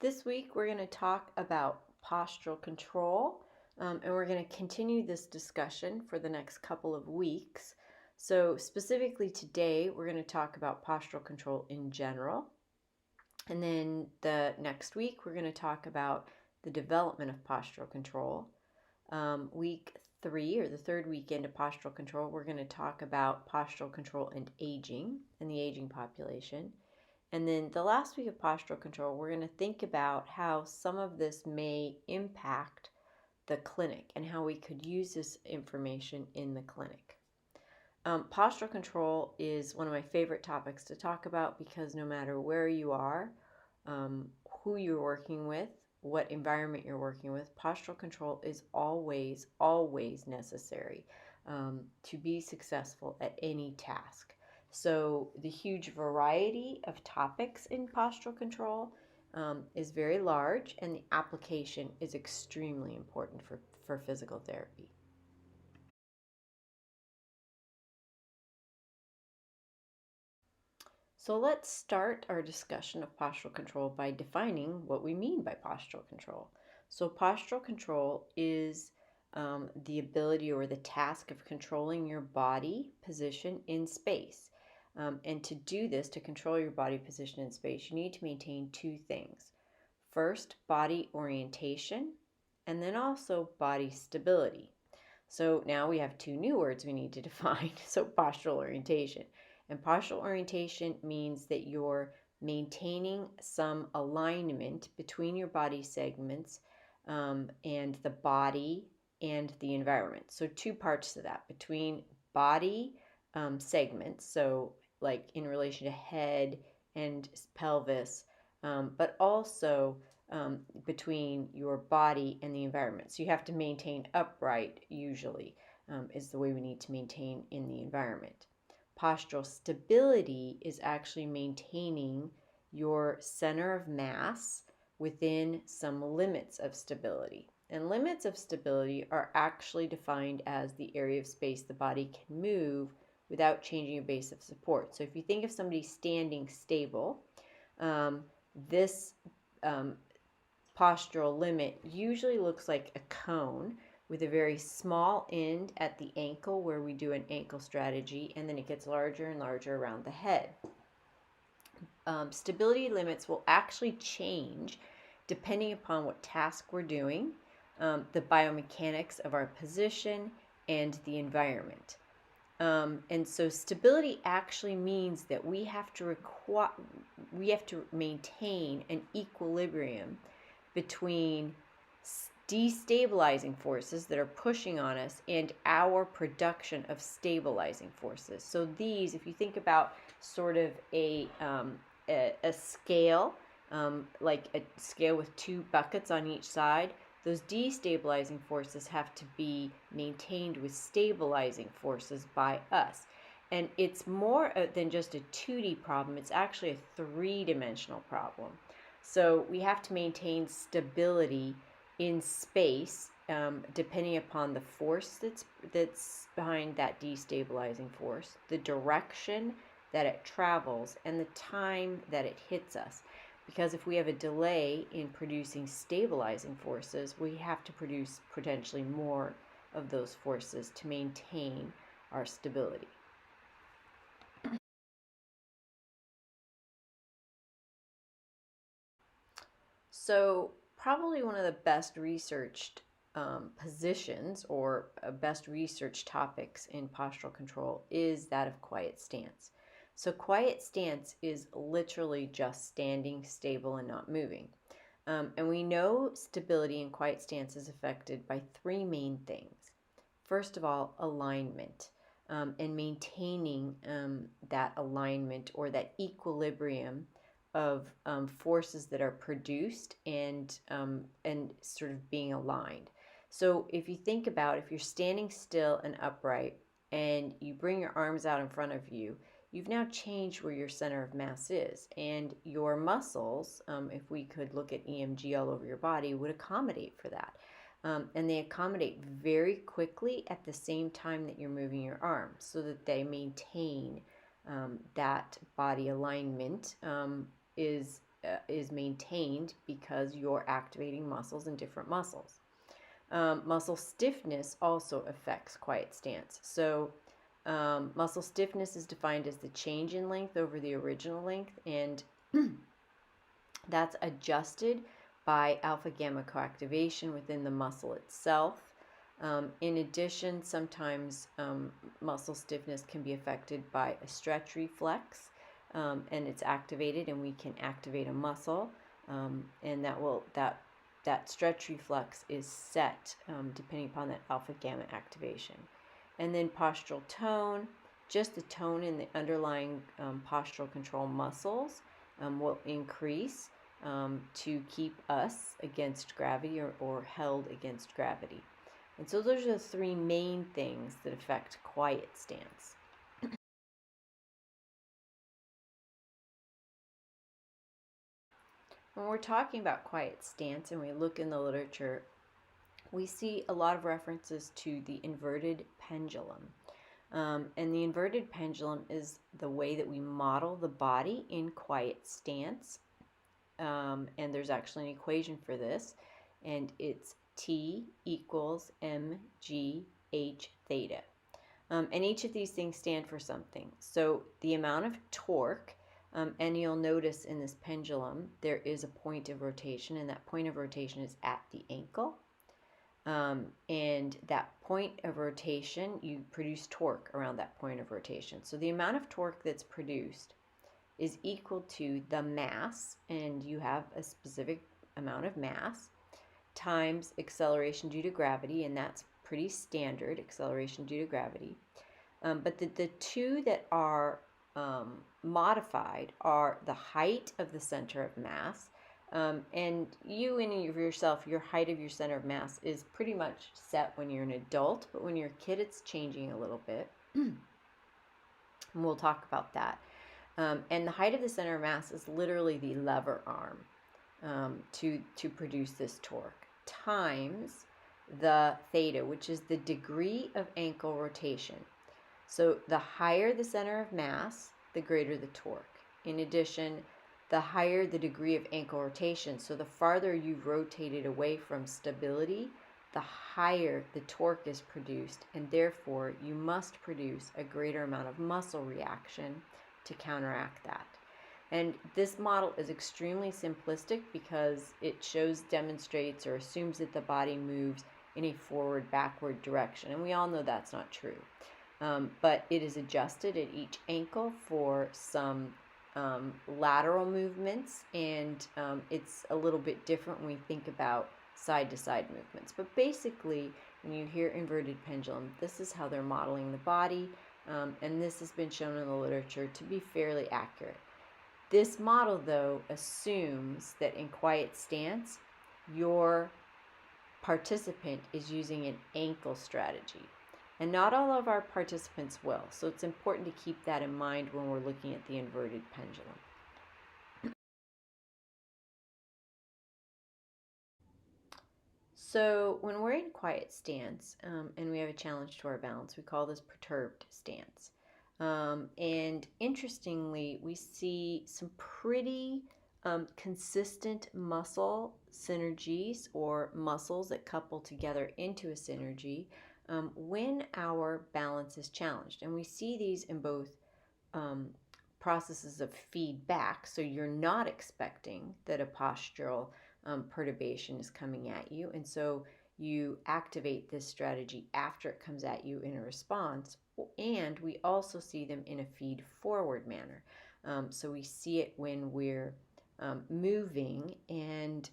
This week we're going to talk about postural control, and we're going to continue this discussion for the next couple of weeks. So specifically today we're going to talk about postural control in general, and then the next week we're going to talk about the development of postural control. Week 3, or the third weekend of postural control, we're going to talk about postural control and aging and the aging population. And then the last week of postural control, we're going to think about how some of this may impact the clinic and how we could use this information in the clinic. Postural control is one of my favorite topics to talk about because no matter where you are, who you're working with, what environment you're working with, postural control is always necessary to be successful at any task. So the huge variety of topics in postural control is very large, and the application is extremely important for physical therapy. So let's start our discussion of postural control by defining what we mean by postural control. So postural control is the ability or the task of controlling your body position in space. And to do this, to control your body position in space, you need to maintain two things. First, body orientation, and then also body stability. So now we have two new words we need to define. So postural orientation. And postural orientation means that you're maintaining some alignment between your body segments and the body and the environment. So two parts to that, between body segments, so like in relation to head and pelvis, but also between your body and the environment. So you have to maintain upright, usually, is the way we need to maintain in the environment. Postural stability is actually maintaining your center of mass within some limits of stability. And limits of stability are actually defined as the area of space the body can move without changing your base of support. So if you think of somebody standing stable, this postural limit usually looks like a cone with a very small end at the ankle where we do an ankle strategy, and then it gets larger and larger around the head. Stability limits will actually change depending upon what task we're doing, the biomechanics of our position, and the environment. And so stability actually means that we have to maintain an equilibrium between destabilizing forces that are pushing on us and our production of stabilizing forces. So these, if you think about sort of a scale, like a scale with two buckets on each side, those destabilizing forces have to be maintained with stabilizing forces by us. And it's more than just a 2D problem, it's actually a 3-dimensional problem. So we have to maintain stability in space, depending upon the force that's behind that destabilizing force, the direction that it travels, and the time that it hits us. Because if we have a delay in producing stabilizing forces, we have to produce potentially more of those forces to maintain our stability. So probably one of the best researched positions or best researched topics in postural control is that of quiet stance. So quiet stance is literally just standing stable and not moving. And we know stability in quiet stance is affected by 3 main things. First of all, alignment, and maintaining that alignment or that equilibrium of forces that are produced and sort of being aligned. So if you think about, if you're standing still and upright and you bring your arms out in front of you, you've now changed where your center of mass is, and your muscles, if we could look at EMG all over your body, would accommodate for that. And they accommodate very quickly at the same time that you're moving your arms, so that they maintain that body alignment is is maintained because you're activating muscles and different muscles. Muscle stiffness also affects quiet stance. So muscle stiffness is defined as the change in length over the original length, and that's adjusted by alpha-gamma coactivation within the muscle itself. In addition, sometimes muscle stiffness can be affected by a stretch reflex, and it's activated, and we can activate a muscle, and that stretch reflex is set depending upon that alpha-gamma activation. And then postural tone, just the tone in the underlying postural control muscles will increase to keep us against gravity or held against gravity. And so those are the three main things that affect quiet stance. When we're talking about quiet stance and we look in the literature, we see a lot of references to the inverted pendulum. And the inverted pendulum is the way that we model the body in quiet stance. And there's actually an equation for this, and it's T equals mgh theta. And each of these things stand for something. So the amount of torque, and you'll notice in this pendulum there is a point of rotation, and that point of rotation is at the ankle. And that point of rotation, you produce torque around that point of rotation. So the amount of torque that's produced is equal to the mass, and you have a specific amount of mass, times acceleration due to gravity, and that's pretty standard, acceleration due to gravity. But the two that are modified are the height of the center of mass, and you in of yourself, your height of your center of mass is pretty much set when you're an adult, but when you're a kid it's changing a little bit. And we'll talk about that. And the height of the center of mass is literally the lever arm to produce this torque, times the theta, which is the degree of ankle rotation. So the higher the center of mass, the greater the torque. In addition, the higher the degree of ankle rotation, so the farther you've rotated away from stability, the higher the torque is produced, and therefore you must produce a greater amount of muscle reaction to counteract that. And this model is extremely simplistic because it demonstrates or assumes that the body moves in a forward-backward direction, and we all know that's not true. But it is adjusted at each ankle for some lateral movements, and it's a little bit different when we think about side-to-side movements. But basically, when you hear inverted pendulum, this is how they're modeling the body, and this has been shown in the literature to be fairly accurate. This model, though, assumes that in quiet stance, your participant is using an ankle strategy. And not all of our participants will, so it's important to keep that in mind when we're looking at the inverted pendulum. So when we're in quiet stance and we have a challenge to our balance, we call this perturbed stance. And interestingly, we see some pretty consistent muscle synergies or muscles that couple together into a synergy when our balance is challenged. And we see these in both processes of feedback, so you're not expecting that a postural perturbation is coming at you, and so you activate this strategy after it comes at you in a response. And we also see them in a feed-forward manner. So we see it when we're moving and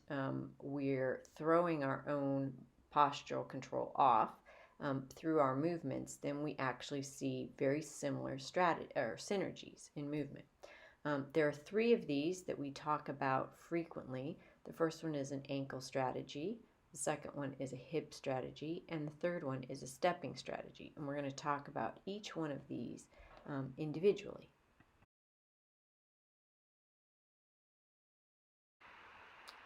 we're throwing our own postural control off through our movements, then we actually see very similar synergies in movement. There are three of these that we talk about frequently. The first one is an ankle strategy, the second one is a hip strategy, and the third one is a stepping strategy. And we're going to talk about each one of these individually.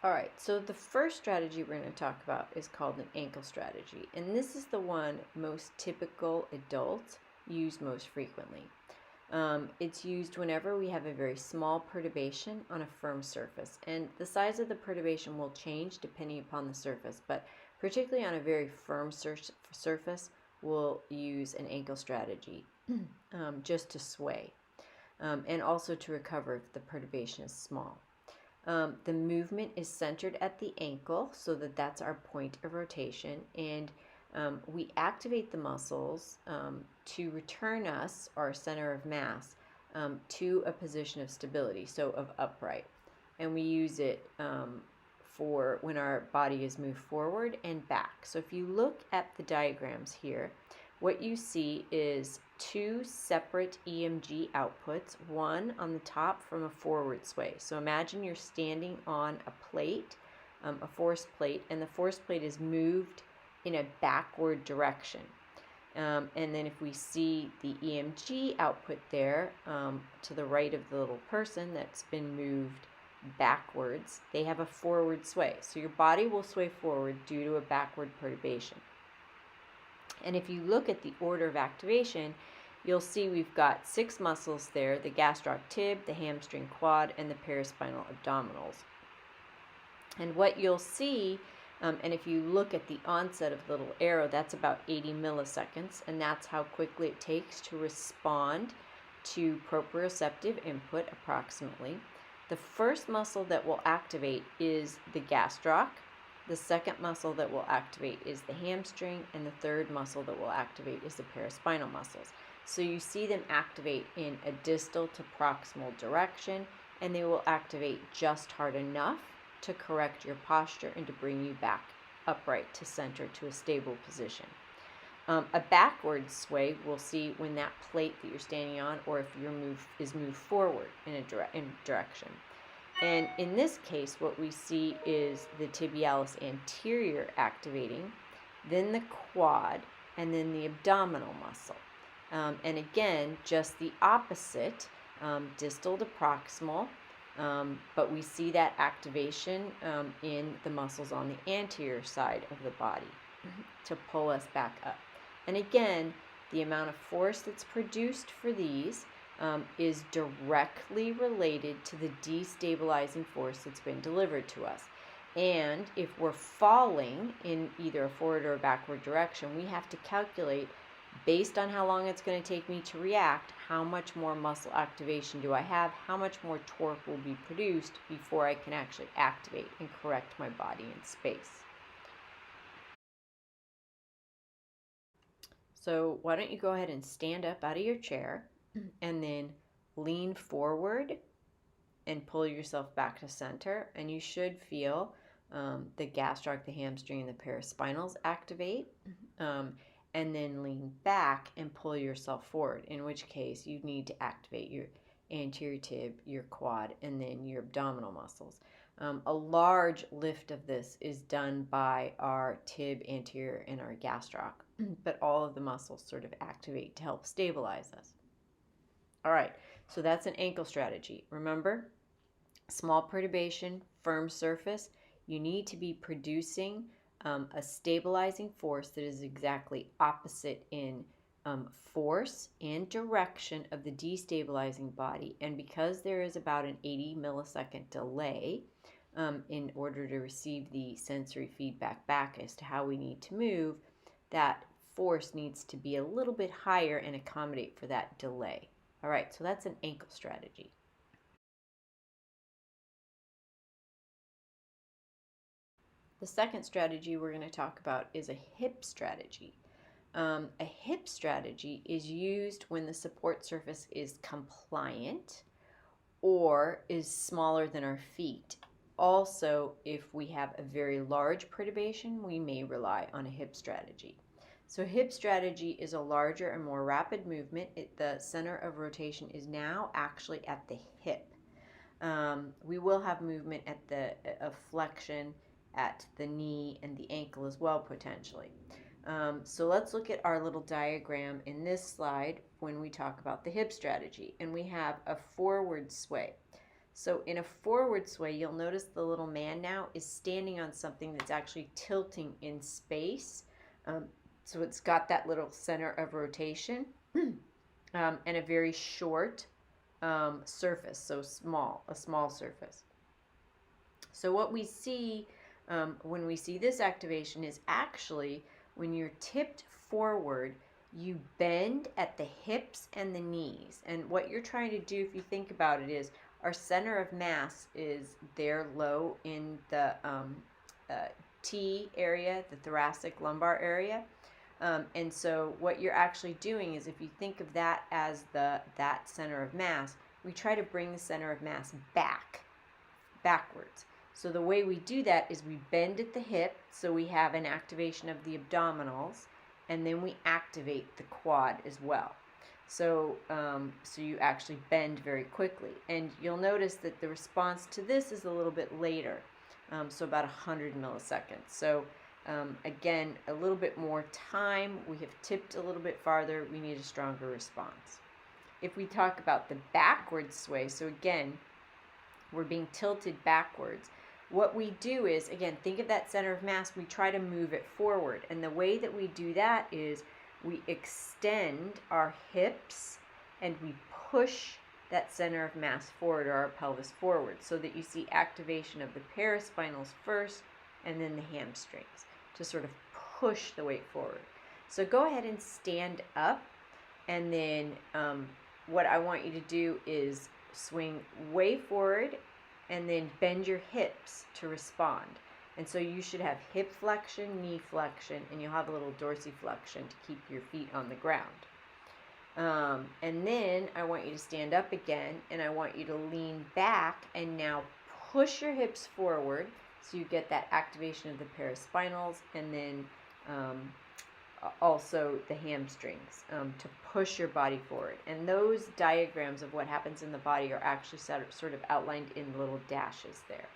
All right, so the first strategy we're going to talk about is called an ankle strategy, and this is the one most typical adults use most frequently. It's used whenever we have a very small perturbation on a firm surface. And the size of the perturbation will change depending upon the surface, but particularly on a very firm surface, we'll use an ankle strategy just to sway and also to recover if the perturbation is small. The movement is centered at the ankle, so that's our point of rotation, and we activate the muscles to return us, our center of mass, to a position of stability, so of upright. And we use it for when our body is moved forward and back. So if you look at the diagrams here, what you see is two separate EMG outputs, one on the top from a forward sway. So imagine you're standing on a plate, a force plate, and the force plate is moved in a backward direction. And then if we see the EMG output there to the right of the little person that's been moved backwards, they have a forward sway. So your body will sway forward due to a backward perturbation. And if you look at the order of activation, you'll see we've got 6 muscles there: the gastroc tib, the hamstring quad, and the paraspinal abdominals. And what you'll see, and if you look at the onset of the little arrow, that's about 80 milliseconds, and that's how quickly it takes to respond to proprioceptive input approximately. The first muscle that will activate is the gastroc. The second muscle that will activate is the hamstring, and the third muscle that will activate is the paraspinal muscles. So you see them activate in a distal to proximal direction, and they will activate just hard enough to correct your posture and to bring you back upright to center to a stable position. A backward sway we'll see when that plate that you're standing on, or if your move is moved forward in a direction. And in this case, what we see is the tibialis anterior activating, then the quad, and then the abdominal muscle. And again, just the opposite, distal to proximal, but we see that activation in the muscles on the anterior side of the body to pull us back up. And again, the amount of force that's produced for these is directly related to the destabilizing force that's been delivered to us. And if we're falling in either a forward or a backward direction, we have to calculate, based on how long it's going to take me to react, how much more muscle activation do I have, how much more torque will be produced before I can actually activate and correct my body in space. So why don't you go ahead and stand up out of your chair and then lean forward and pull yourself back to center, and you should feel the gastroc, the hamstring, and the paraspinals activate. And then lean back and pull yourself forward, in which case you need to activate your anterior tib, your quad, and then your abdominal muscles. A large lift of this is done by our tib anterior and our gastroc, but all of the muscles sort of activate to help stabilize us. All right, so that's an ankle strategy. Remember, small perturbation, firm surface, you need to be producing a stabilizing force that is exactly opposite in force and direction of the destabilizing body. And because there is about an 80 millisecond delay in order to receive the sensory feedback back as to how we need to move, that force needs to be a little bit higher and accommodate for that delay. All right, so that's an ankle strategy. The second strategy we're going to talk about is a hip strategy. A hip strategy is used when the support surface is compliant or is smaller than our feet. Also, if we have a very large perturbation, we may rely on a hip strategy. So hip strategy is a larger and more rapid movement. The center of rotation is now actually at the hip. We will have movement at a flexion at the knee and the ankle as well, potentially. So let's look at our little diagram in this slide when we talk about the hip strategy. And we have a forward sway. So in a forward sway, you'll notice the little man now is standing on something that's actually tilting in space. So it's got that little center of rotation. and a very short surface, so a small surface. So what we see when we see this activation is actually when you're tipped forward, you bend at the hips and the knees. And what you're trying to do, if you think about it, is our center of mass is there low in the T area, the thoracic lumbar area. And so what you're actually doing is, if you think of that as that center of mass, we try to bring the center of mass backwards. So the way we do that is we bend at the hip, so we have an activation of the abdominals, and then we activate the quad as well. So, so you actually bend very quickly. And you'll notice that the response to this is a little bit later, so about 100 milliseconds. So again, a little bit more time. We have tipped a little bit farther. We need a stronger response. If we talk about the backwards sway, so again, we're being tilted backwards. What we do is, again, think of that center of mass, we try to move it forward. And the way that we do that is we extend our hips and we push that center of mass forward, or our pelvis forward, so that you see activation of the paraspinals first and then the hamstrings to sort of push the weight forward. So go ahead and stand up, and then what I want you to do is swing way forward and then bend your hips to respond. And so you should have hip flexion, knee flexion, and you'll have a little dorsiflexion to keep your feet on the ground. And then I want you to stand up again, and I want you to lean back and now push your hips forward so you get that activation of the paraspinals, and then also the hamstrings to push your body forward. And those diagrams of what happens in the body are actually sort of outlined in little dashes there.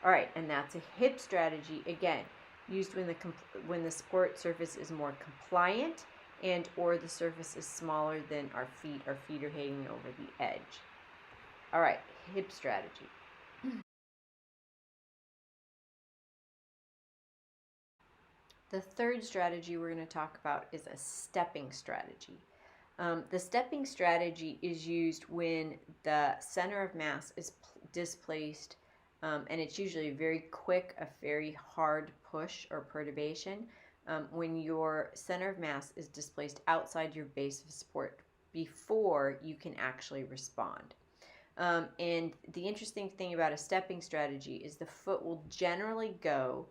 All right, and that's a hip strategy, again, used when the support surface is more compliant and or the surface is smaller than our feet. Our feet are hanging over the edge. All right, hip strategy. The third strategy we're going to talk about is a stepping strategy. The stepping strategy is used when the center of mass is displaced, and it's usually very quick, a very hard push or perturbation, when your center of mass is displaced outside your base of support before you can actually respond. And the interesting thing about a stepping strategy is the foot will generally go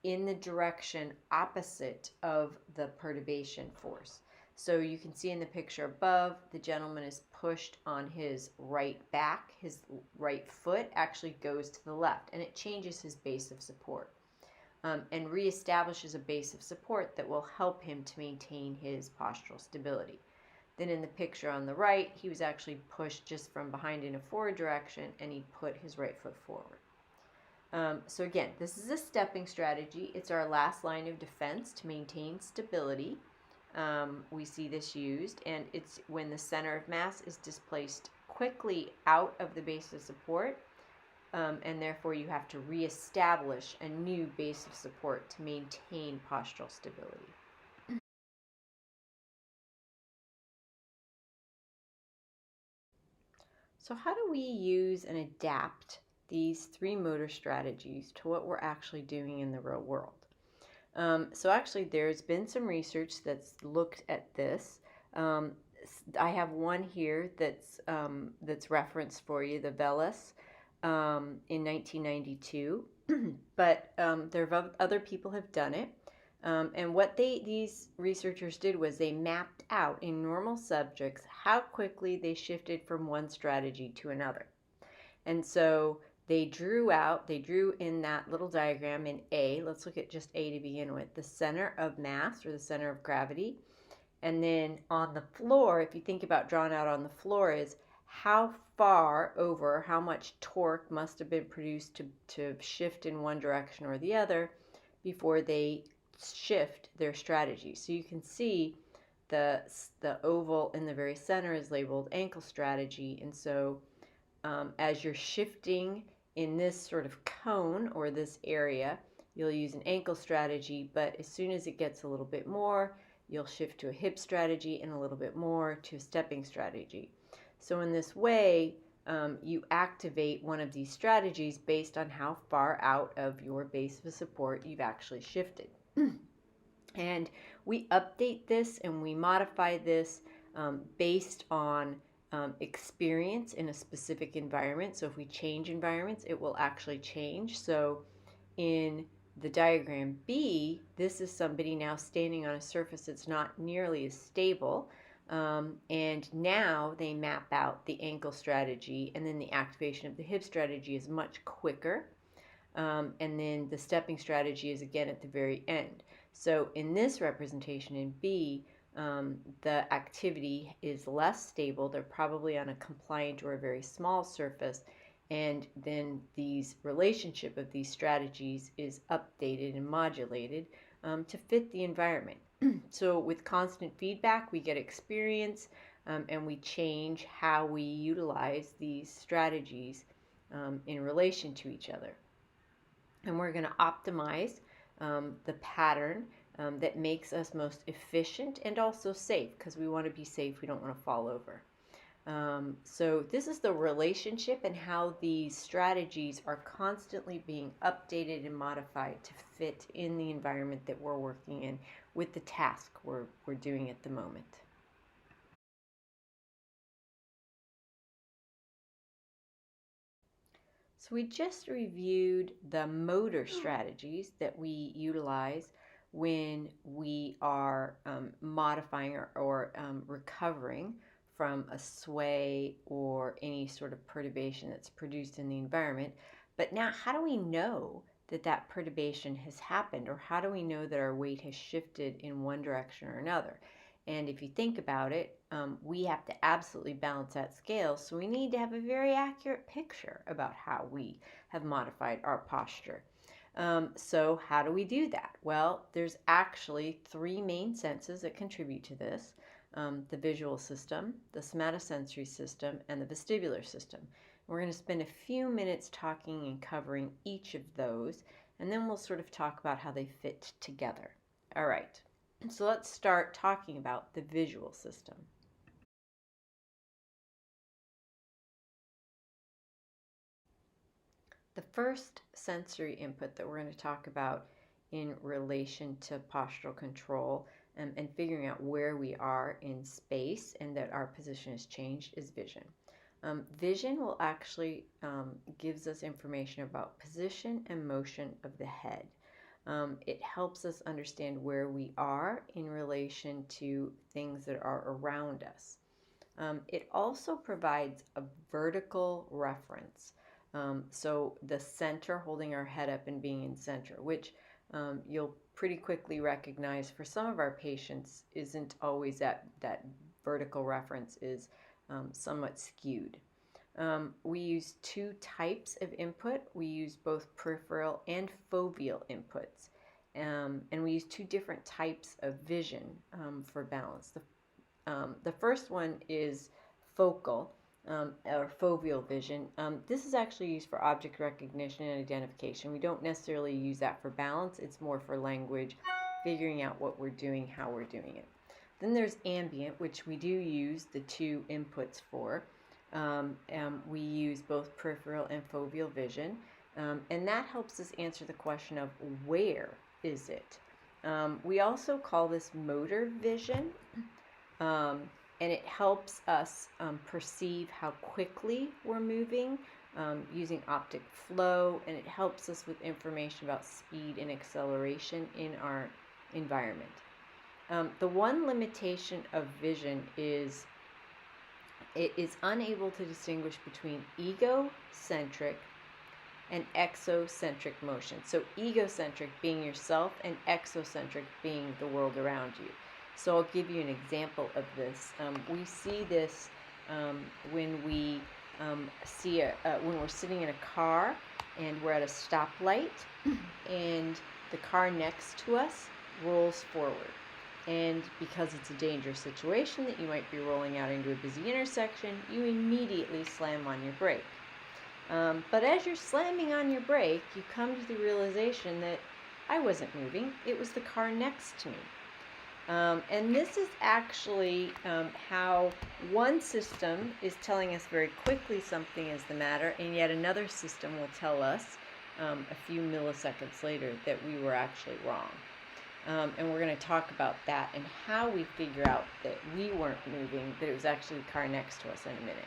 in the direction opposite of the perturbation force. So you can see in the picture above, the gentleman is pushed on his right back. His right foot actually goes to the left, and it changes his base of support and reestablishes a base of support that will help him to maintain his postural stability. Then in the picture on the right, he was actually pushed just from behind in a forward direction, and he put his right foot forward. So again, this is a stepping strategy. It's our last line of defense to maintain stability. We see this used, and it's when the center of mass is displaced quickly out of the base of support, and therefore you have to reestablish a new base of support to maintain postural stability. So how do we use and adapt these three motor strategies to what we're actually doing in the real world? So actually there's been some research that's looked at this. I have one here that's referenced for you, the Velas, in 1992, but there are other people have done it. And what these researchers did was they mapped out in normal subjects how quickly they shifted from one strategy to another. And so they drew in that little diagram in A, let's look at just A to begin with, the center of mass or the center of gravity. And then on the floor, if you think about drawn out on the floor, is how far over, how much torque must have been produced to shift in one direction or the other before they shift their strategy. So you can see the oval in the very center is labeled ankle strategy. And so as you're shifting in this sort of cone or this area, you'll use an ankle strategy, but as soon as it gets a little bit more, you'll shift to a hip strategy and a little bit more to a stepping strategy. So in this way, you activate one of these strategies based on how far out of your base of support you've actually shifted. And we update this and we modify this based on experience in a specific environment. So if we change environments, it will actually change. So in the diagram B, this is somebody now standing on a surface that's not nearly as stable. And now they map out the ankle strategy, and then the activation of the hip strategy is much quicker. And then the stepping strategy is again at the very end. So in this representation in B, the activity is less stable. They're probably on a compliant or a very small surface. And then these relationship of these strategies is updated and modulated to fit the environment. So with constant feedback, we get experience and we change how we utilize these strategies in relation to each other. And we're going to optimize the pattern that makes us most efficient and also safe, because we want to be safe. We don't want to fall over. So this is the relationship and how these strategies are constantly being updated and modified to fit in the environment that we're working in with the task we're doing at the moment. So we just reviewed the motor strategies that we utilize when we are modifying or recovering from a sway or any sort of perturbation that's produced in the environment. But now, how do we know that that perturbation has happened, or how do we know that our weight has shifted in one direction or another? And if you think about it, we have to absolutely balance that scale, so we need to have a very accurate picture about how we have modified our posture. So how do we do that? Well, there's actually three main senses that contribute to this. The visual system, the somatosensory system, and the vestibular system. We're going to spend a few minutes talking and covering each of those, and then we'll sort of talk about how they fit together. All right, so let's start talking about the visual system. The first sensory input that we're going to talk about in relation to postural control and figuring out where we are in space and that our position has changed is vision. Vision will actually gives us information about position and motion of the head. It helps us understand where we are in relation to things that are around us. It also provides a vertical reference. So the center, holding our head up and being in center, which you'll pretty quickly recognize for some of our patients isn't always that vertical reference is somewhat skewed. We use two types of input. We use both peripheral and foveal inputs. And we use two different types of vision for balance. The first one is focal or foveal vision. This is actually used for object recognition and identification. We don't necessarily use that for balance. It's more for language, figuring out what we're doing, how we're doing it. Then there's ambient, which we do use the two inputs for. We use both peripheral and foveal vision, and that helps us answer the question of where is it. We also call this motor vision, and it helps us perceive how quickly we're moving using optic flow, and it helps us with information about speed and acceleration in our environment. The one limitation of vision is it is unable to distinguish between egocentric and exocentric motion. So egocentric being yourself and exocentric being the world around you. So I'll give you an example of this. We see this when we when we're sitting in a car and we're at a stoplight and the car next to us rolls forward. And because it's a dangerous situation that you might be rolling out into a busy intersection, you immediately slam on your brake. But as you're slamming on your brake, you come to the realization that I wasn't moving, it was the car next to me. And this is actually how one system is telling us very quickly something is the matter, and yet another system will tell us a few milliseconds later that we were actually wrong. And we're going to talk about that and how we figure out that we weren't moving, that it was actually the car next to us in a minute.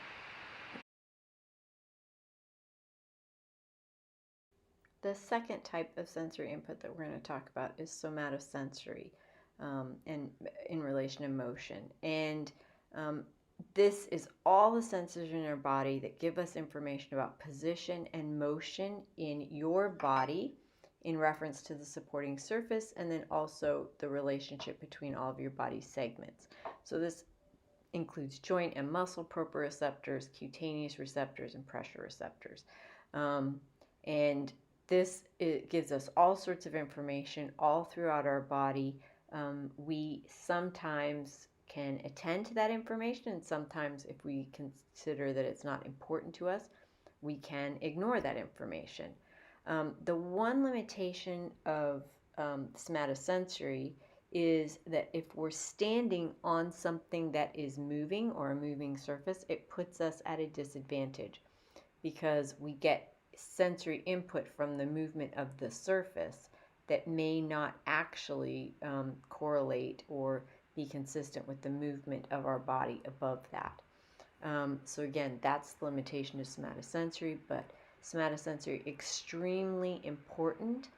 The second type of sensory input that we're going to talk about is somatosensory, and in relation to motion. And this is all the sensors in our body that give us information about position and motion in your body in reference to the supporting surface, and then also the relationship between all of your body segments. So this includes joint and muscle proprioceptors, cutaneous receptors, and pressure receptors. And this gives us all sorts of information all throughout our body. We sometimes can attend to that information, and sometimes if we consider that it's not important to us, we can ignore that information. The one limitation of somatosensory is that if we're standing on something that is moving or a moving surface, it puts us at a disadvantage because we get sensory input from the movement of the surface that may not actually correlate or be consistent with the movement of our body above that. So again, that's the limitation of somatosensory, but somatosensory extremely important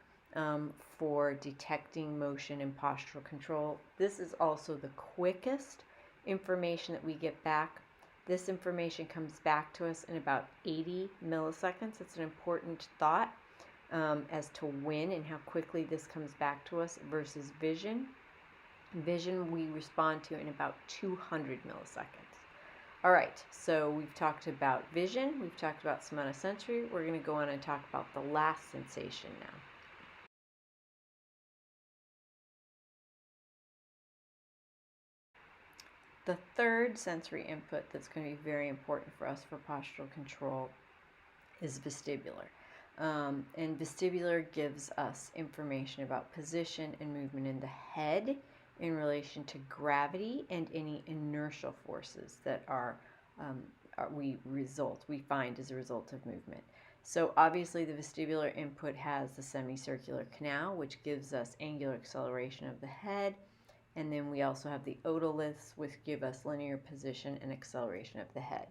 for detecting motion and postural control. This is also the quickest information that we get back. This information comes back to us in about 80 milliseconds. It's an important thought as to when and how quickly this comes back to us versus vision. Vision we respond to in about 200 milliseconds. All right, so we've talked about vision, we've talked about somatosensory. We're going to go on and talk about the last sensation now. The third sensory input that's going to be very important for us for postural control is vestibular. And vestibular gives us information about position and movement in the head in relation to gravity and any inertial forces that we find as a result of movement. So obviously the vestibular input has the semicircular canal, which gives us angular acceleration of the head, and then we also have the otoliths, which give us linear position and acceleration of the head.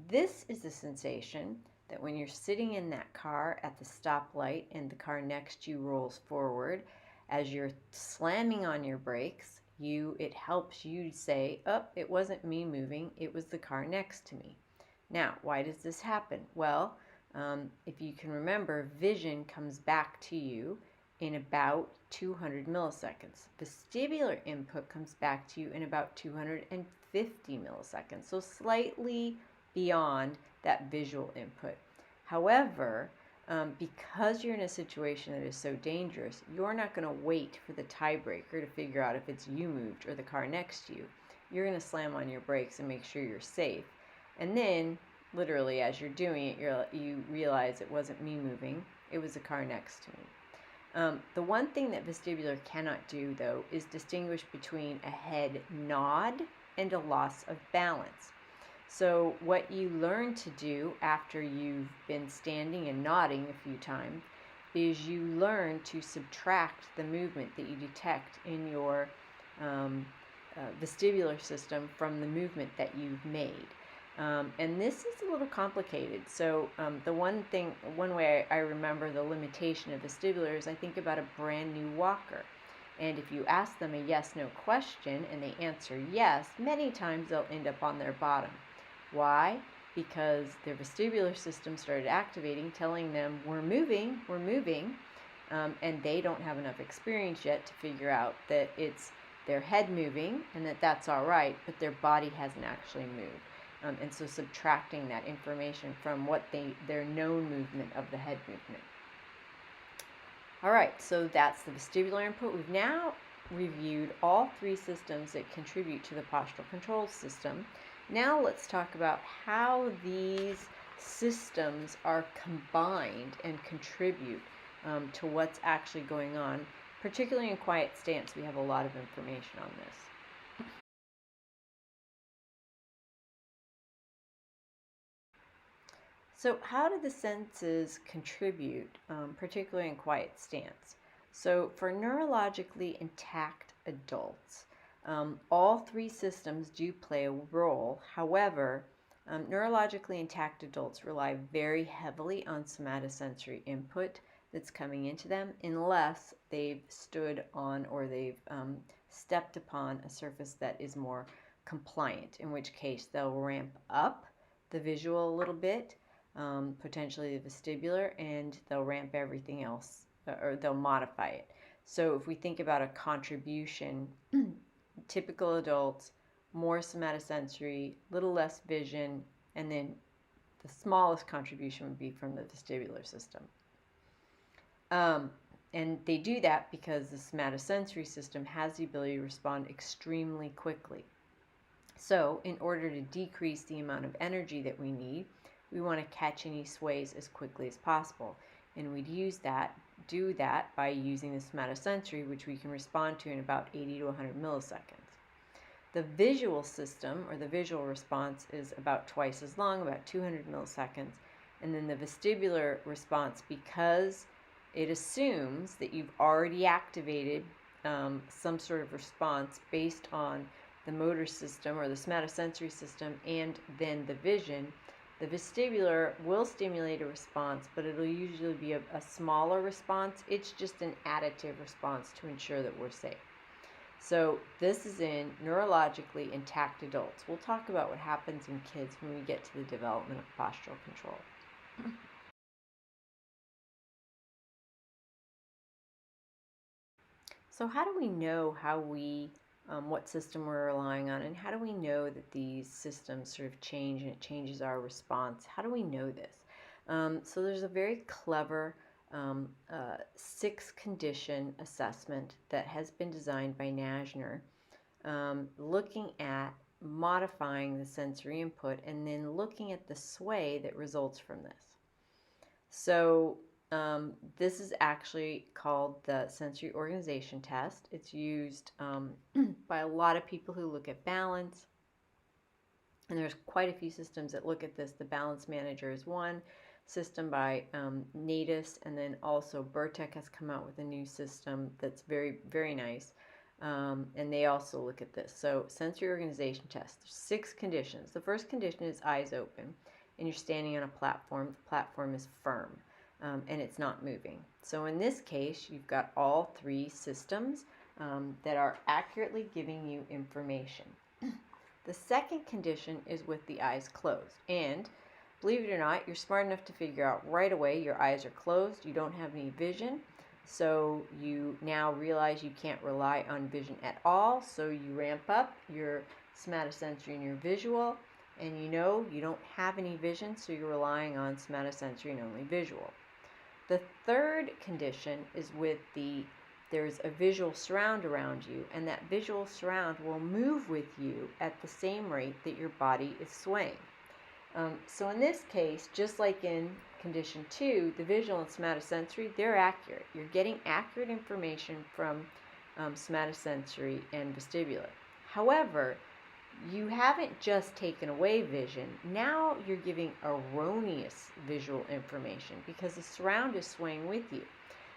This is the sensation that when you're sitting in that car at the stoplight and the car next to you rolls forward, as you're slamming on your brakes, it helps you say, oh, it wasn't me moving, it was the car next to me. Now, why does this happen? Well, if you can remember, vision comes back to you in about 200 milliseconds. Vestibular input comes back to you in about 250 milliseconds, so slightly beyond that visual input. However, because you're in a situation that is so dangerous, you're not going to wait for the tiebreaker to figure out if it's you moved or the car next to you. You're going to slam on your brakes and make sure you're safe. And then, literally, as you're doing it, you realize it wasn't me moving, it was the car next to me. The one thing that vestibular cannot do, though, is distinguish between a head nod and a loss of balance. So what you learn to do after you've been standing and nodding a few times is you learn to subtract the movement that you detect in your vestibular system from the movement that you've made. And this is a little complicated. So the one way I remember the limitation of vestibular is I think about a brand new walker. And if you ask them a yes/no question and they answer yes, many times they'll end up on their bottom. Why? Because their vestibular system started activating, telling them, we're moving, and they don't have enough experience yet to figure out that it's their head moving and that's all right, but their body hasn't actually moved. And so subtracting that information from their known movement of the head movement. All right, so that's the vestibular input. We've now reviewed all three systems that contribute to the postural control system. Now let's talk about how these systems are combined and contribute to what's actually going on Particularly in quiet stance, we have a lot of information on this. So how do the senses contribute, particularly in quiet stance? So for neurologically intact adults, all three systems do play a role. However, neurologically intact adults rely very heavily on somatosensory input that's coming into them unless they've stood on or they've stepped upon a surface that is more compliant, in which case they'll ramp up the visual a little bit, potentially the vestibular, and they'll ramp everything else, or they'll modify it. So if we think about a contribution, typical adults, more somatosensory, little less vision, and then the smallest contribution would be from the vestibular system. And they do that because the somatosensory system has the ability to respond extremely quickly. So in order to decrease the amount of energy that we need, we want to catch any sways as quickly as possible. And we'd do that by using the somatosensory, which we can respond to in about 80 to 100 milliseconds. The visual system, or the visual response, is about twice as long, about 200 milliseconds. And then the vestibular response, because it assumes that you've already activated some sort of response based on the motor system or the somatosensory system and then the vision, the vestibular will stimulate a response, but it'll usually be a smaller response. It's just an additive response to ensure that we're safe. So this is in neurologically intact adults. We'll talk about what happens in kids when we get to the development of postural control. So how do we know what system we're relying on, and how do we know that these systems sort of change and it changes our response? How do we know this? So there's a very clever 6-condition assessment that has been designed by Nasner, looking at modifying the sensory input and then looking at the sway that results from this. So this is actually called the sensory organization test. It's used by a lot of people who look at balance, and there's quite a few systems that look at this. The Balance Manager is one system by Natus, and then also Burtek has come out with a new system that's very, very nice, and they also look at this. So sensory organization test, there's 6 conditions. The first condition is eyes open, and you're standing on a platform. The platform is firm. And it's not moving. So in this case, you've got all 3 systems that are accurately giving you information. The second condition is with the eyes closed. And believe it or not, you're smart enough to figure out right away your eyes are closed, you don't have any vision. So you now realize you can't rely on vision at all. So you ramp up your somatosensory and your visual. And you know you don't have any vision, so you're relying on somatosensory and only visual. The third condition is there's a visual surround around you, and that visual surround will move with you at the same rate that your body is swaying. So in this case, just like in condition 2, the visual and somatosensory, they're accurate. You're getting accurate information from somatosensory and vestibular. However, you haven't just taken away vision. Now you're giving erroneous visual information because the surround is swaying with you.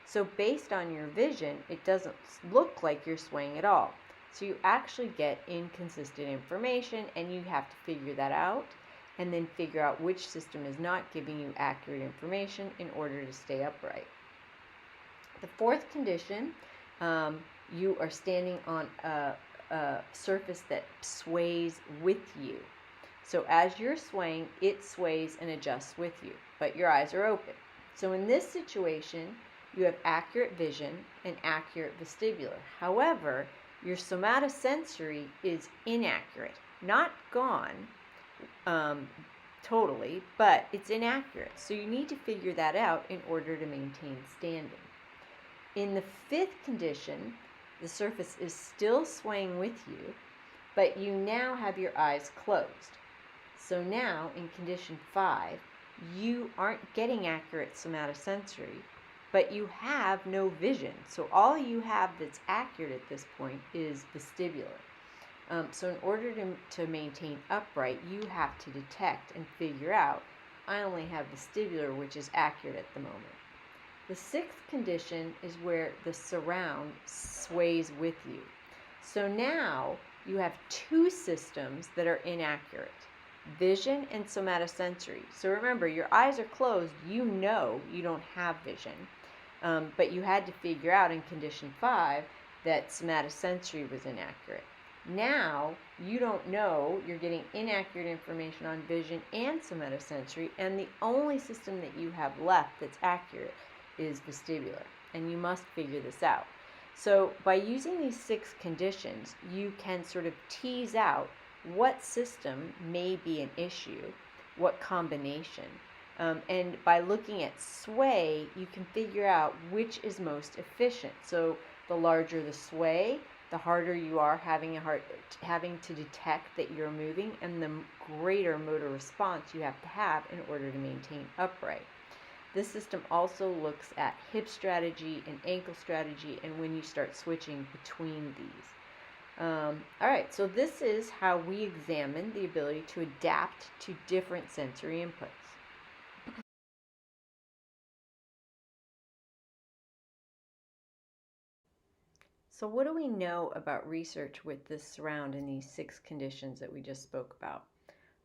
So based on your vision, it doesn't look like you're swaying at all. So you actually get inconsistent information, and you have to figure that out and then figure out which system is not giving you accurate information in order to stay upright. The fourth condition, you are standing on a surface that sways with you. So as you're swaying, it sways and adjusts with you, but your eyes are open. So in this situation, you have accurate vision and accurate vestibular. However, your somatosensory is inaccurate, not gone totally, but it's inaccurate. So you need to figure that out in order to maintain standing. In the 5th condition, the surface is still swaying with you, but you now have your eyes closed. So now, in condition 5, you aren't getting accurate somatosensory, but you have no vision. So all you have that's accurate at this point is vestibular. So in order to maintain upright, you have to detect and figure out, I only have vestibular, which is accurate at the moment. The sixth condition is where the surround sways with you. So now you have two systems that are inaccurate, vision and somatosensory. So remember, your eyes are closed, you know you don't have vision, but you had to figure out in condition 5 that somatosensory was inaccurate. Now you don't know, you're getting inaccurate information on vision and somatosensory, and the only system that you have left that's accurate is vestibular, and you must figure this out. So by using these 6 conditions, you can sort of tease out what system may be an issue, what combination, and by looking at sway, you can figure out which is most efficient. So the larger the sway, the harder you are having to detect that you're moving, and the greater motor response you have to have in order to maintain upright. This system also looks at hip strategy and ankle strategy and when you start switching between these. All right, so this is how we examine the ability to adapt to different sensory inputs. So what do we know about research with this surround in these 6 conditions that we just spoke about?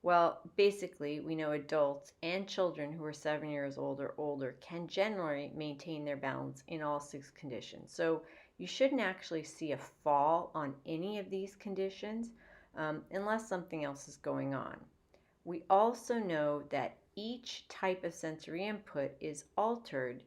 Well, basically, we know adults and children who are 7 years old or older can generally maintain their balance in all 6 conditions. So you shouldn't actually see a fall on any of these conditions unless something else is going on. We also know that each type of sensory input is altered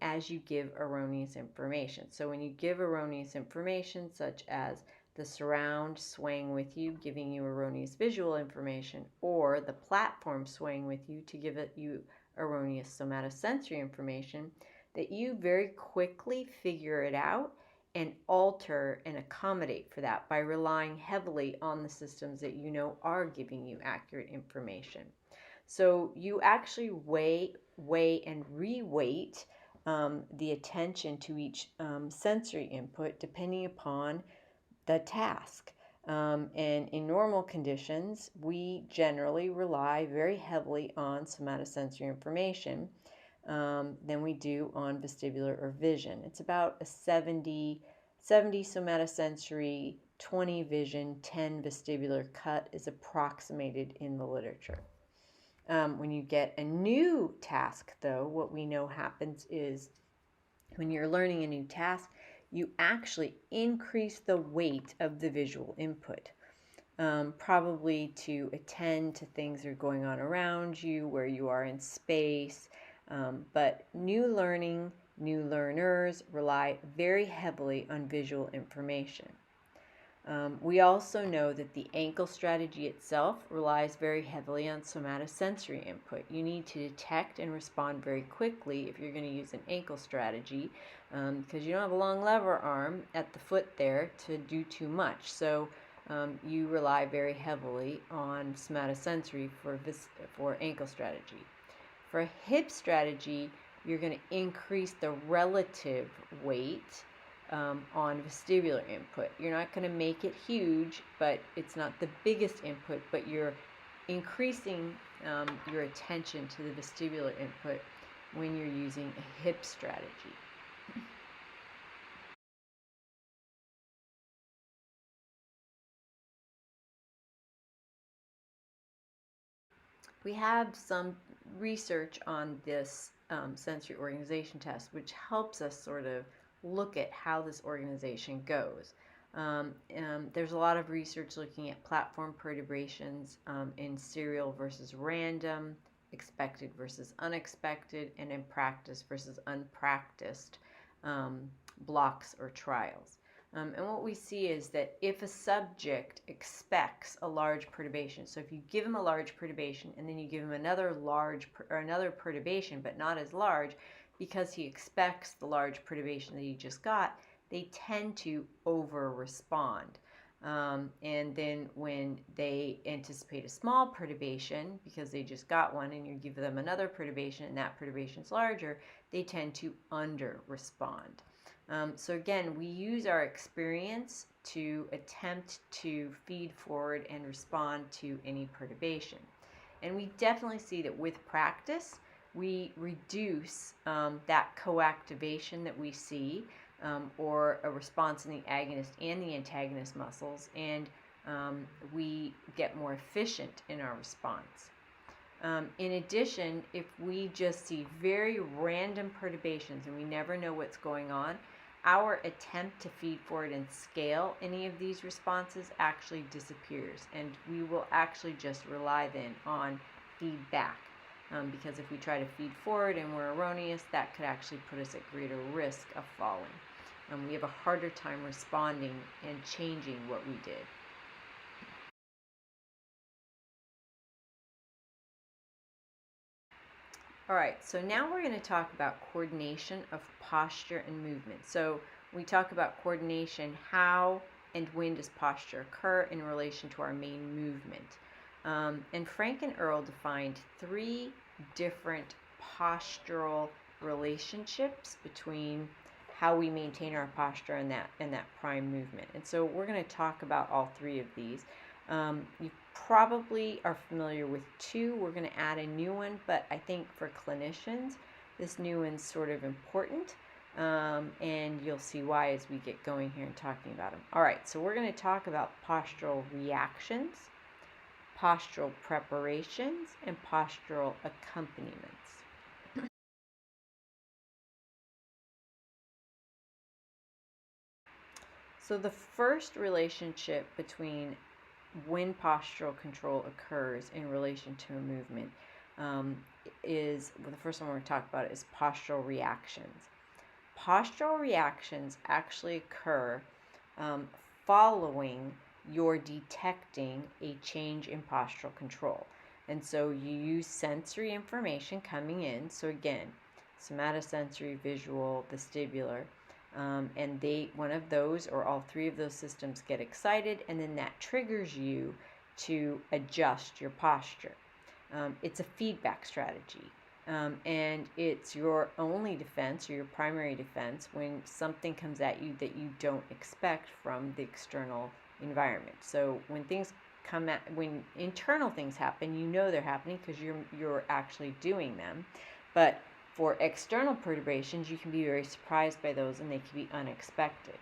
as you give erroneous information. So when you give erroneous information, such as the surround swaying with you, giving you erroneous visual information, or the platform swaying with you to give you erroneous somatosensory information, that you very quickly figure it out and alter and accommodate for that by relying heavily on the systems that you know are giving you accurate information. So you actually weigh and re-weight the attention to each sensory input depending upon the task. And in normal conditions, we generally rely very heavily on somatosensory information than we do on vestibular or vision. It's about a 70 somatosensory, 20 vision, 10 vestibular cut is approximated in the literature. When you get a new task, though, what we know happens is when you're learning a new task, you actually increase the weight of the visual input, probably to attend to things that are going on around you, where you are in space. But new learners rely very heavily on visual information. We also know that the ankle strategy itself relies very heavily on somatosensory input. You need to detect and respond very quickly if you're going to use an ankle strategy because you don't have a long lever arm at the foot there to do too much. So you rely very heavily on somatosensory for ankle strategy. For a hip strategy, you're going to increase the relative weight on vestibular input. You're not going to make it huge, but it's not the biggest input, but you're increasing your attention to the vestibular input when you're using a hip strategy. We have some research on this sensory organization test, which helps us sort of look at how this organization goes. There's a lot of research looking at platform perturbations in serial versus random, expected versus unexpected, and in practice versus unpracticed blocks or trials. And what we see is that if a subject expects a large perturbation, so if you give him a large perturbation and then you give him another perturbation but not as large, because he expects the large perturbation that he just got, they tend to over respond. And then when they anticipate a small perturbation, because they just got one and you give them another perturbation and that perturbation is larger, they tend to under-respond. So again, we use our experience to attempt to feed forward and respond to any perturbation. And we definitely see that with practice, we reduce that coactivation that we see, or a response in the agonist and the antagonist muscles, and we get more efficient in our response. In addition, if we just see very random perturbations and we never know what's going on, our attempt to feed forward and scale any of these responses actually disappears, and we will actually just rely then on feedback. Because if we try to feed forward and we're erroneous, that could actually put us at greater risk of falling. We have a harder time responding and changing what we did. All right, so now we're going to talk about coordination of posture and movement. So we talk about coordination, how and when does posture occur in relation to our main movement. And Frank and Earl defined 3 different postural relationships between how we maintain our posture and that prime movement. And so we're going to talk about all 3 of these. You probably are familiar with 2. We're going to add a new one, but I think for clinicians, this new one's sort of important, and you'll see why as we get going here and talking about them. All right, so we're going to talk about postural reactions, postural preparations, and postural accompaniments. So the first relationship between when postural control occurs in relation to a movement is, well, the first one we're going to talk about is postural reactions. Postural reactions actually occur following you're detecting a change in postural control. And so you use sensory information coming in. So again, somatosensory, visual, vestibular. And one of those or all 3 of those systems get excited, and then that triggers you to adjust your posture. It's a feedback strategy, and it's your only defense or your primary defense when something comes at you that you don't expect from the external environment. So when when internal things happen, you know they're happening because you're actually doing them, but for external perturbations, you can be very surprised by those, and they can be unexpected.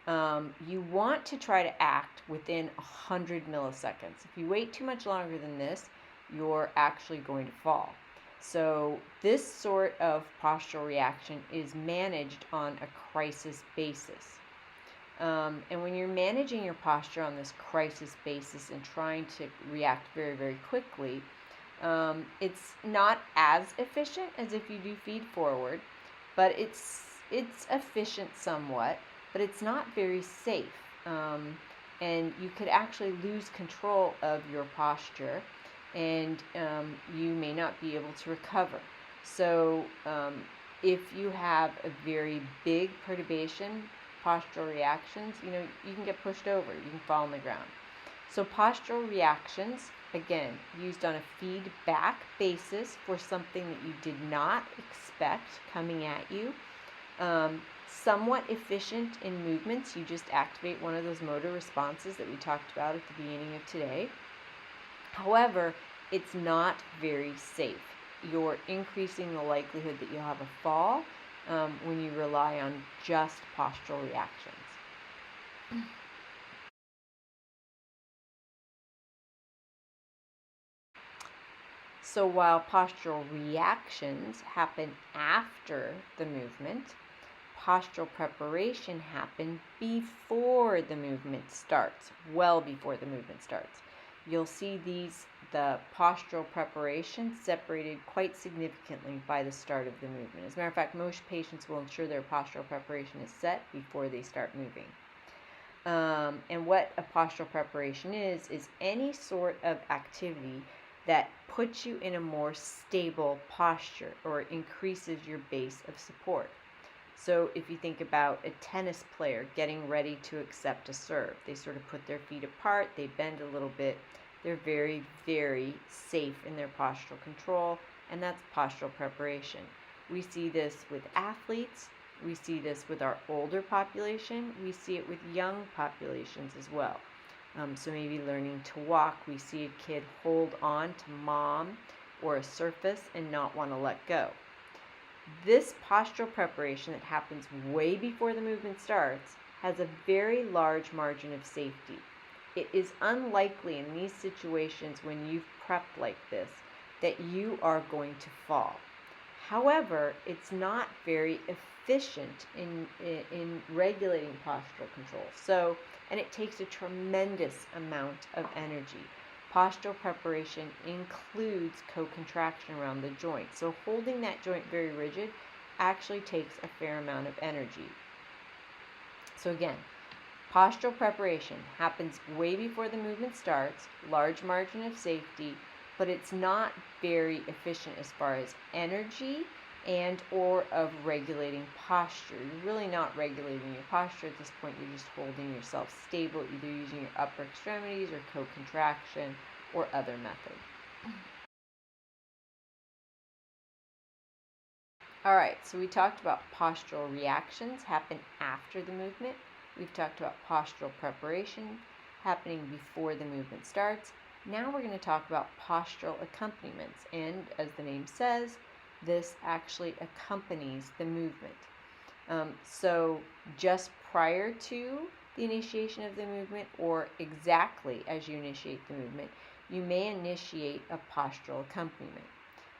You want to try to act within 100 milliseconds. If you wait too much longer than this, you're actually going to fall. So this sort of postural reaction is managed on a crisis basis. And when you're managing your posture on this crisis basis and trying to react very, very quickly, it's not as efficient as if you do feed forward, but it's efficient somewhat, but it's not very safe. And you could actually lose control of your posture, and you may not be able to recover. So if you have a very big perturbation, postural reactions, you can get pushed over, you can fall on the ground. So postural reactions, again, used on a feedback basis for something that you did not expect coming at you. Somewhat efficient in movements. You just activate one of those motor responses that we talked about at the beginning of today. However, it's not very safe. You're increasing the likelihood that you'll have a fall when you rely on just postural reactions. So while postural reactions happen after the movement, postural preparation happens before the movement starts, well before the movement starts. You'll see the postural preparation separated quite significantly by the start of the movement. As a matter of fact, most patients will ensure their postural preparation is set before they start moving. And what a postural preparation is any sort of activity that puts you in a more stable posture or increases your base of support. So if you think about a tennis player getting ready to accept a serve, they sort of put their feet apart, they bend a little bit. They're very, very safe in their postural control, and that's postural preparation. We see this with athletes. We see this with our older population. We see it with young populations as well. So maybe learning to walk, we see a kid hold on to mom or a surface and not want to let go. This postural preparation that happens way before the movement starts has a very large margin of safety. It is unlikely in these situations when you've prepped like this that you are going to fall. However, it's not very efficient in regulating postural control. And it takes a tremendous amount of energy. Postural preparation includes co-contraction around the joint. So holding that joint very rigid actually takes a fair amount of energy. So again, postural preparation happens way before the movement starts, large margin of safety, but it's not very efficient as far as energy and or of regulating posture. You're really not regulating your posture at this point. You're just holding yourself stable, either using your upper extremities or co-contraction or other method. All right, so we talked about postural reactions happen after the movement. We've talked about postural preparation happening before the movement starts. Now we're going to talk about postural accompaniments, and as the name says, this actually accompanies the movement. So just prior to the initiation of the movement or exactly as you initiate the movement, you may initiate a postural accompaniment.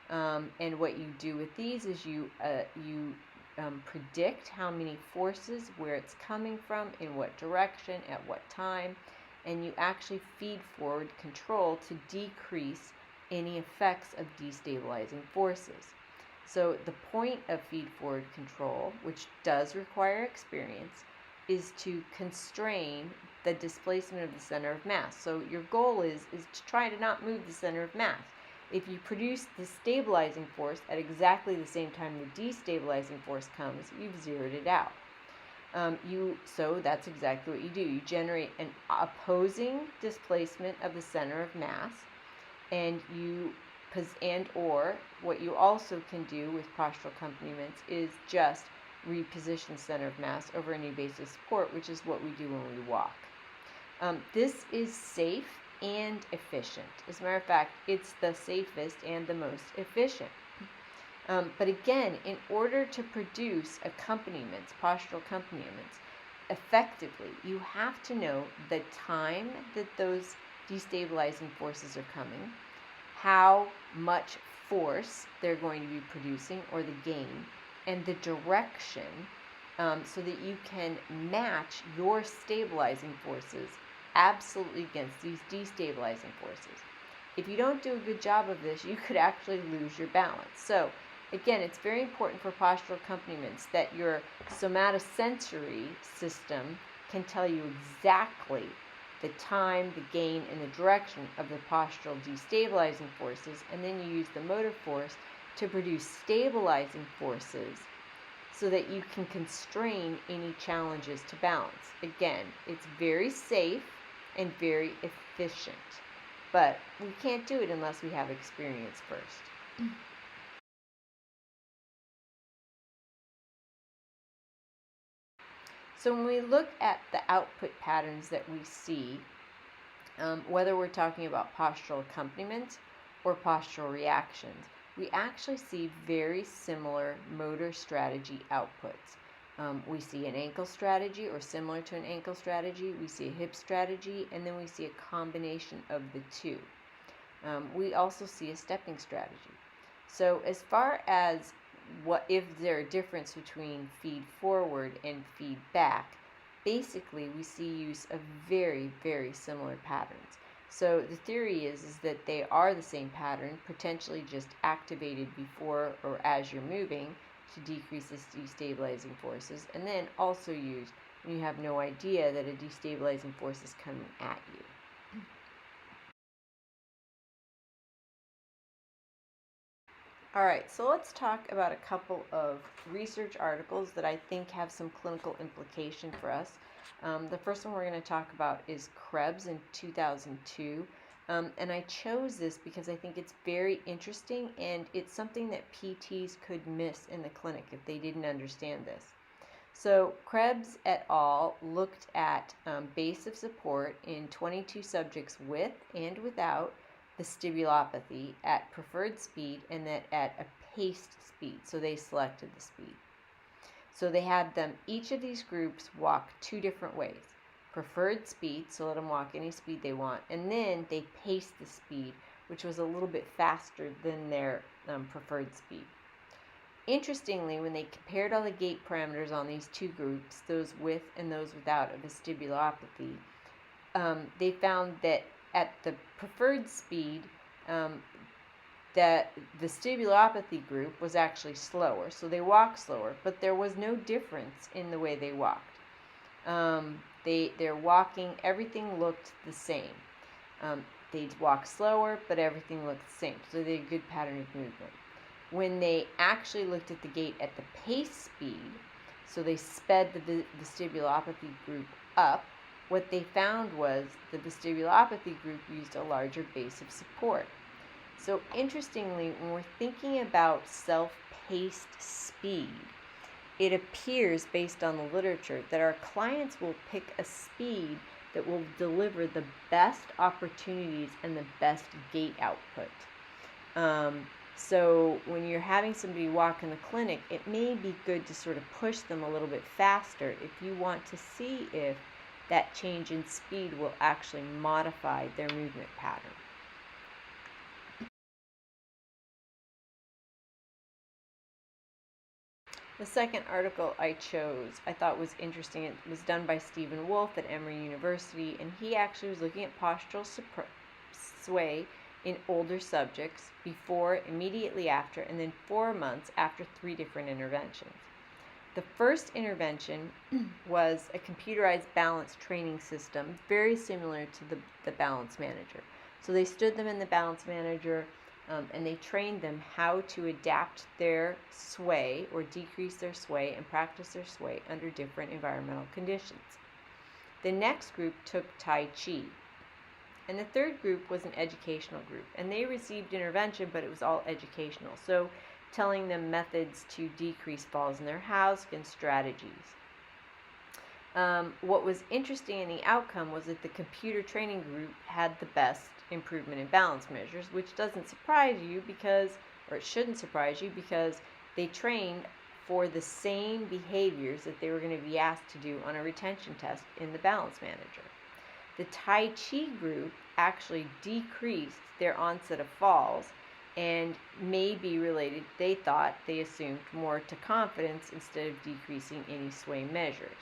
And what you do with these is you predict how many forces, where it's coming from, in what direction, at what time, and you actually feed forward control to decrease any effects of destabilizing forces. So the point of feed forward control, which does require experience, is to constrain the displacement of the center of mass. So your goal is to try to not move the center of mass. If you produce the stabilizing force at exactly the same time the destabilizing force comes, you've zeroed it out. So that's exactly what you do. You generate an opposing displacement of the center of mass, and or what you also can do with postural accompaniments is just reposition center of mass over a new base of support, which is what we do when we walk. This is safe and efficient. As a matter of fact, it's the safest and the most efficient. But again, in order to produce accompaniments, postural accompaniments, effectively, you have to know the time that those destabilizing forces are coming, how much force they're going to be producing, or the gain, and the direction, so that you can match your stabilizing forces absolutely against these destabilizing forces. If you don't do a good job of this, you could actually lose your balance. So again, it's very important for postural accompaniments that your somatosensory system can tell you exactly the time, the gain, and the direction of the postural destabilizing forces, and then you use the motor force to produce stabilizing forces so that you can constrain any challenges to balance. Again, it's very safe and very efficient, but we can't do it unless we have experience first. So when we look at the output patterns that we see, whether we're talking about postural accompaniments or postural reactions, we actually see very similar motor strategy outputs. We see an ankle strategy or similar to an ankle strategy, we see a hip strategy, and then we see a combination of the two. We also see a stepping strategy. So as far as what if there are a difference between feed forward and feed back, basically we see use of very, very similar patterns. So the theory is that they are the same pattern, potentially just activated before or as you're moving to decrease the destabilizing forces, and then also used when you have no idea that a destabilizing force is coming at you. All right, so let's talk about a couple of research articles that I think have some clinical implication for us. The first one we're going to talk about is Krebs in 2002. And I chose this because I think it's very interesting and it's something that PTs could miss in the clinic if they didn't understand this. So Krebs et al. Looked at base of support in 22 subjects with and without vestibulopathy at preferred speed and that at a paced speed. So they selected the speed. So they had them, each of these groups, walk two different ways. Preferred speed, so let them walk any speed they want, and then they paced the speed, which was a little bit faster than their preferred speed. Interestingly, when they compared all the gait parameters on these two groups, those with and those without a vestibulopathy, they found that at the preferred speed, that the vestibulopathy group was actually slower, so they walked slower, but there was no difference in the way they walked. They're walking, everything looked the same. They'd walk slower, but everything looked the same, so they had a good pattern of movement. When they actually looked at the gait at the pace speed, so they sped the vestibulopathy group up, what they found was the vestibulopathy group used a larger base of support. So interestingly, when we're thinking about self-paced speed, it appears based on the literature that our clients will pick a speed that will deliver the best opportunities and the best gait output. So when you're having somebody walk in the clinic, it may be good to sort of push them a little bit faster if you want to see if that change in speed will actually modify their movement pattern. The second article I chose I thought was interesting. It was done by Stephen Wolf at Emory University, and he actually was looking at postural sway in older subjects before, immediately after, and then 4 months after 3 different interventions. The first intervention was a computerized balance training system, very similar to the balance manager. So they stood them in the balance manager and they trained them how to adapt their sway or decrease their sway and practice their sway under different environmental conditions. The next group took Tai Chi. And the third group was an educational group, and they received intervention, but it was all educational. So telling them methods to decrease falls in their house and strategies. What was interesting in the outcome was that the computer training group had the best improvement in balance measures, which doesn't surprise you because, or it shouldn't surprise you because they trained for the same behaviors that they were going to be asked to do on a retention test in the balance manager. The Tai Chi group actually decreased their onset of falls and may be related, they assumed, more to confidence instead of decreasing any sway measures.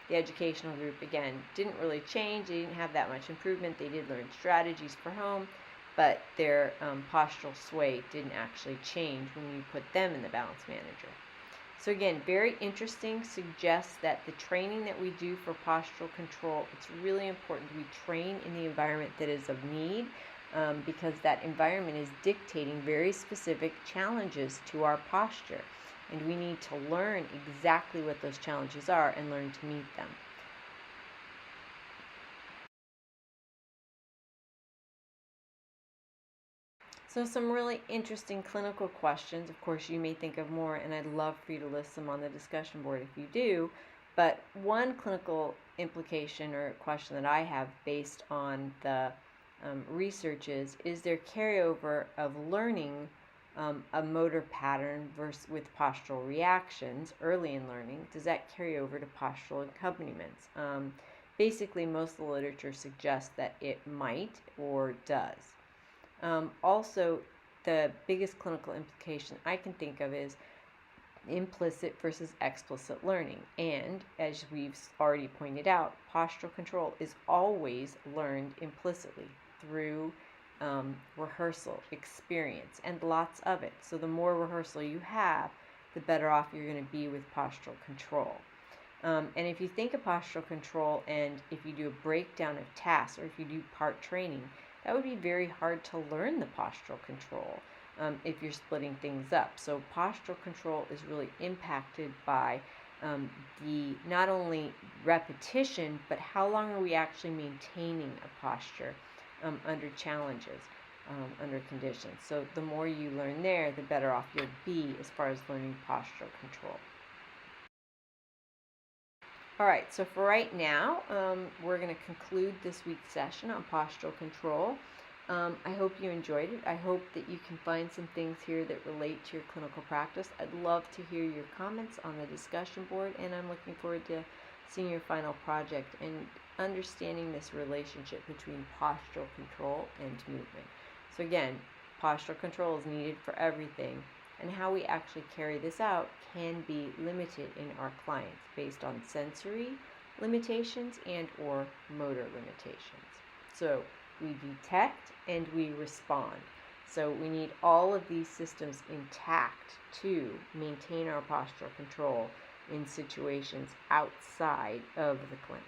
The educational group, again, didn't really change. They didn't have that much improvement. They did learn strategies for home, but their postural sway didn't actually change when you put them in the balance manager. So again, very interesting, suggests that the training that we do for postural control, it's really important we train in the environment that is of need because that environment is dictating very specific challenges to our posture. And we need to learn exactly what those challenges are and learn to meet them. So some really interesting clinical questions. Of course, you may think of more, and I'd love for you to list them on the discussion board if you do. But one clinical implication or question that I have based on the research is there carryover of learning a motor pattern versus with postural reactions early in learning? Does that carry over to postural accompaniments? Basically, most of the literature suggests that it might or does. Also, the biggest clinical implication I can think of is implicit versus explicit learning. And as we've already pointed out, postural control is always learned implicitly through rehearsal, experience, and lots of it. So the more rehearsal you have, the better off you're going to be with postural control. And if you think of postural control and if you do a breakdown of tasks or if you do part training, that would be very hard to learn the postural control. if you're splitting things up. So postural control is really impacted by the not only repetition, but how long are we actually maintaining a posture under challenges, under conditions. So the more you learn there, the better off you'll be as far as learning postural control. All right, so for right now, we're going to conclude this week's session on postural control. I hope you enjoyed it. I hope that you can find some things here that relate to your clinical practice. I'd love to hear your comments on the discussion board, and I'm looking forward to seeing your final project and understanding this relationship between postural control and movement. So again, postural control is needed for everything, and how we actually carry this out can be limited in our clients based on sensory limitations and or motor limitations. So we detect and we respond. So we need all of these systems intact to maintain our postural control in situations outside of the clinic.